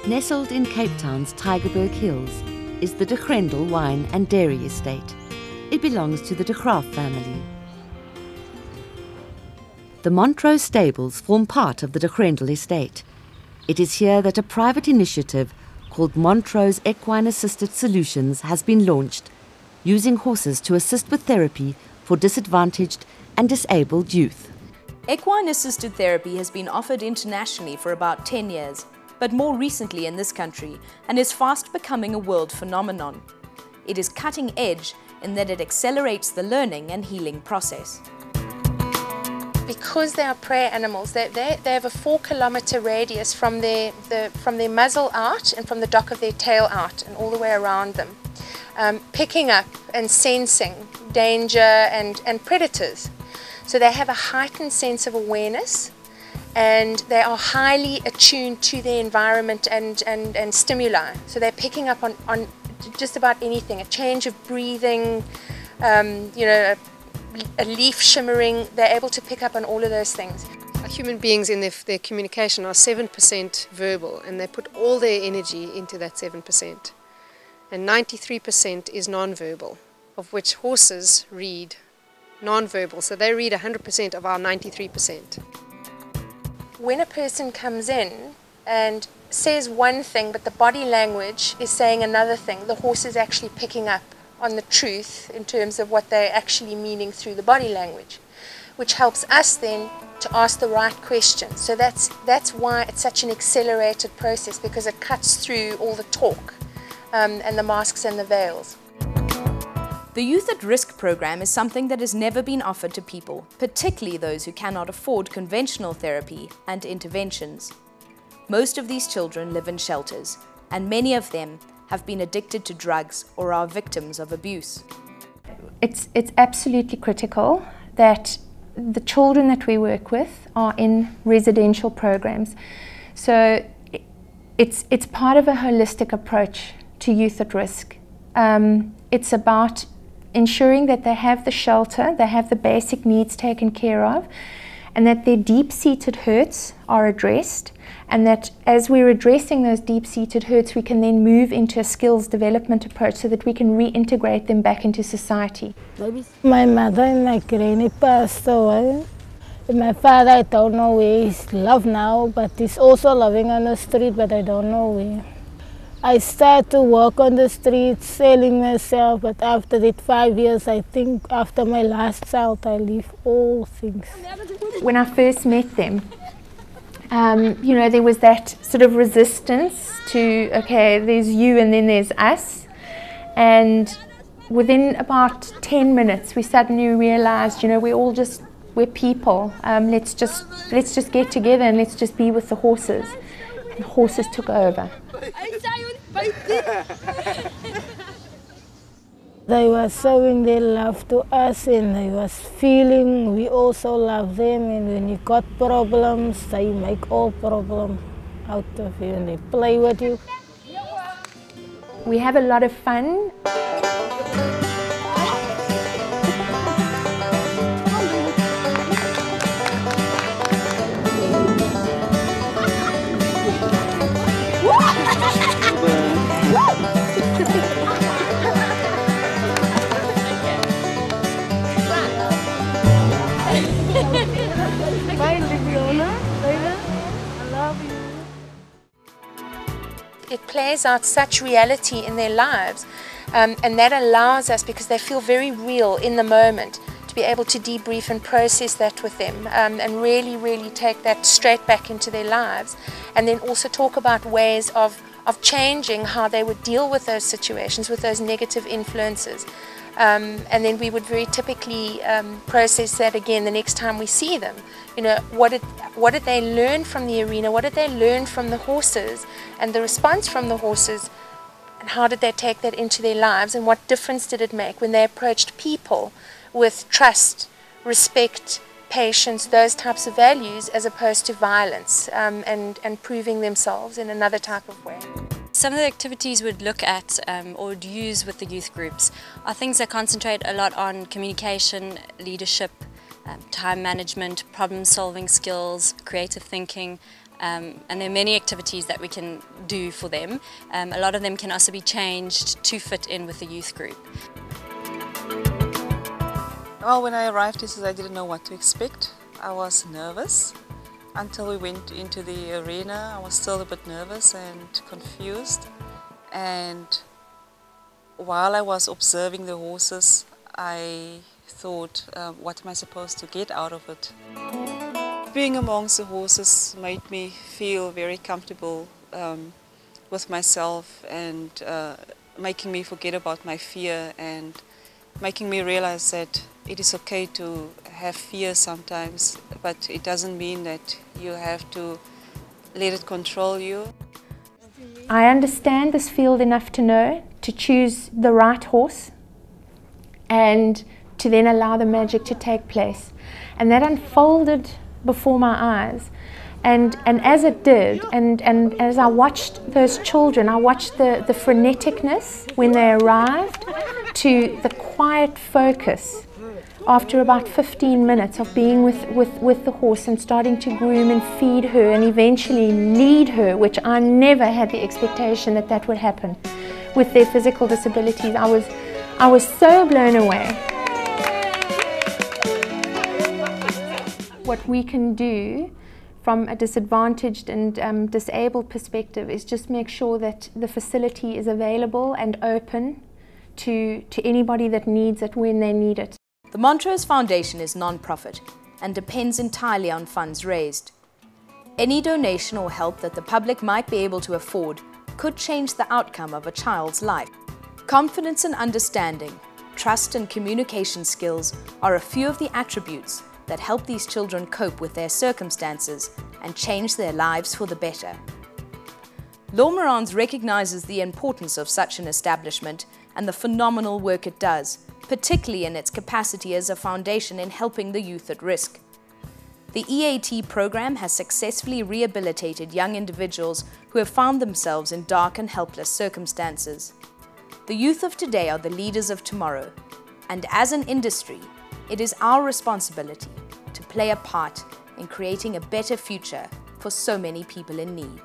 Nestled in Cape Town's Tygerberg Hills is the De Grendel Wine and Dairy Estate. It belongs to the De Graaf family. The Montrose stables form part of the De Grendel estate. It is here that a private initiative called Montrose Equine Assisted Solutions has been launched, using horses to assist with therapy for disadvantaged and disabled youth. Equine assisted therapy has been offered internationally for about 10 years, but more recently in this country, and is fast becoming a world phenomenon. It is cutting edge in that it accelerates the learning and healing process. Because they are prey animals, they have a 4-kilometer radius from their muzzle out and from the dock of their tail out and all the way around them, picking up and sensing danger and predators. So they have a heightened sense of awareness, and they are highly attuned to their environment and stimuli. So they're picking up on just about anything, a change of breathing, a leaf shimmering. They're able to pick up on all of those things. Human beings in their communication are 7% verbal, and they put all their energy into that 7%. And 93% is non-verbal, of which horses read non-verbal, so they read 100% of our 93%. When a person comes in and says one thing, but the body language is saying another thing, the horse is actually picking up on the truth in terms of what they're actually meaning through the body language, which helps us then to ask the right questions. So that's why it's such an accelerated process, because it cuts through all the talk and the masks and the veils. The Youth at Risk program is something that has never been offered to people, particularly those who cannot afford conventional therapy and interventions. Most of these children live in shelters, and many of them have been addicted to drugs or are victims of abuse. It's absolutely critical that the children that we work with are in residential programs. So it's part of a holistic approach to youth at risk. It's about ensuring that they have the shelter, they have the basic needs taken care of, and that their deep-seated hurts are addressed, and that as we're addressing those deep-seated hurts, we can then move into a skills development approach so that we can reintegrate them back into society. My mother and my granny passed away. And my father, I don't know where he's loved now, but he's also living on the street, but I don't know where. I started to walk on the streets, selling myself, but after that 5 years, I think after my last child, I leave all things. When I first met them, there was that sort of resistance to, okay, there's you and then there's us. And within about 10 minutes, we suddenly realized, we're people. Let's just get together and let's just be with the horses. And the horses took over. They were showing their love to us, and they was feeling we also love them, and when you got problems, they make all problems out of you and they play with you. We have a lot of fun. It plays out such reality in their lives, and that allows us, because they feel very real in the moment, to be able to debrief and process that with them, and really take that straight back into their lives, and then also talk about ways of changing how they would deal with those situations, with those negative influences. And then we would very typically process that again the next time we see them. What did they learn from the arena? What did they learn from the horses and the response from the horses? And how did they take that into their lives? And what difference did it make when they approached people with trust, respect, patience, those types of values, as opposed to violence and proving themselves in another type of way? Some of the activities we'd look at or would use with the youth groups are things that concentrate a lot on communication, leadership, time management, problem-solving skills, creative thinking, and there are many activities that we can do for them. A lot of them can also be changed to fit in with the youth group. Well, when I arrived, I didn't know what to expect. I was nervous. Until we went into the arena, I was still a bit nervous and confused. And while I was observing the horses, I thought, what am I supposed to get out of it? Being amongst the horses made me feel very comfortable with myself, and making me forget about my fear, and making me realize that it is okay to have fear sometimes, but it doesn't mean that you have to let it control you. I understand this field enough to know to choose the right horse and to then allow the magic to take place. And that unfolded before my eyes. And as it did, and as I watched those children, I watched the freneticness when they arrived to the quiet focus after about 15 minutes of being with the horse and starting to groom and feed her and eventually lead her, which I never had the expectation that that would happen with their physical disabilities. I was so blown away. What we can do from a disadvantaged and disabled perspective is just make sure that the facility is available and open to anybody that needs it when they need it. The Montrose Foundation is non-profit and depends entirely on funds raised. Any donation or help that the public might be able to afford could change the outcome of a child's life. Confidence and understanding, trust and communication skills are a few of the attributes that help these children cope with their circumstances and change their lives for the better. L'Ormarins recognises the importance of such an establishment and the phenomenal work it does, particularly in its capacity as a foundation in helping the youth at risk. The EAT program has successfully rehabilitated young individuals who have found themselves in dark and helpless circumstances. The youth of today are the leaders of tomorrow, and as an industry, it is our responsibility to play a part in creating a better future for so many people in need.